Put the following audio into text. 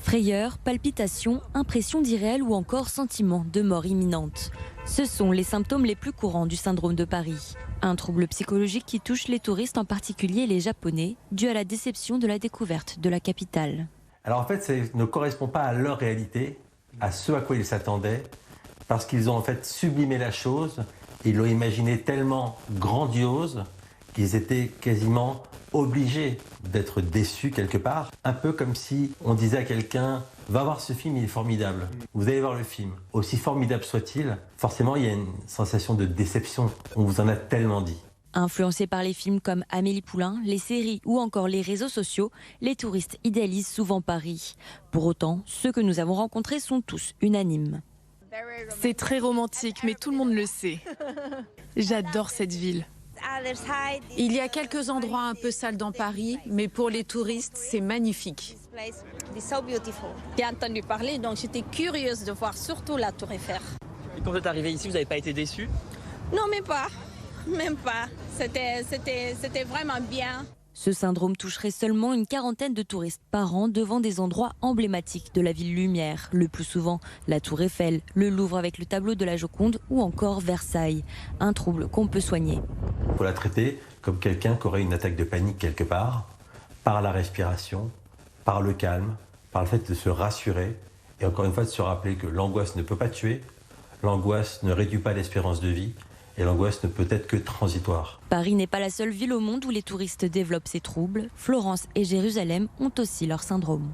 Frayeur, palpitations, impression d'irréel ou encore sentiment de mort imminente. Ce sont les symptômes les plus courants du syndrome de Paris. Un trouble psychologique qui touche les touristes, en particulier les Japonais, dû à la déception de la découverte de la capitale. Alors en fait, ça ne correspond pas à leur réalité, à ce à quoi ils s'attendaient, parce qu'ils ont en fait sublimé la chose, ils l'ont imaginé tellement grandiose qu'ils étaient quasiment obligés d'être déçus quelque part. Un peu comme si on disait à quelqu'un « va voir ce film, il est formidable ». Vous allez voir le film, aussi formidable soit-il, forcément il y a une sensation de déception, on vous en a tellement dit. Influencés par les films comme Amélie Poulain, les séries ou encore les réseaux sociaux, les touristes idéalisent souvent Paris. Pour autant, ceux que nous avons rencontrés sont tous unanimes. C'est très romantique, mais tout le monde le sait. J'adore cette ville. Il y a quelques endroits un peu sales dans Paris, mais pour les touristes, c'est magnifique. J'ai entendu parler, donc j'étais curieuse de voir surtout la Tour Eiffel. Et quand vous êtes arrivé ici, vous n'avez pas été déçu? Non, même pas. C'était vraiment bien. Ce syndrome toucherait seulement une quarantaine de touristes par an devant des endroits emblématiques de la ville lumière. Le plus souvent, la Tour Eiffel, le Louvre avec le tableau de la Joconde ou encore Versailles. Un trouble qu'on peut soigner. Il faut la traiter comme quelqu'un qui aurait une attaque de panique quelque part, par la respiration, par le calme, par le fait de se rassurer et encore une fois de se rappeler que l'angoisse ne peut pas tuer, l'angoisse ne réduit pas l'espérance de vie. Et l'angoisse ne peut être que transitoire. Paris n'est pas la seule ville au monde où les touristes développent ces troubles. Florence et Jérusalem ont aussi leur syndrome.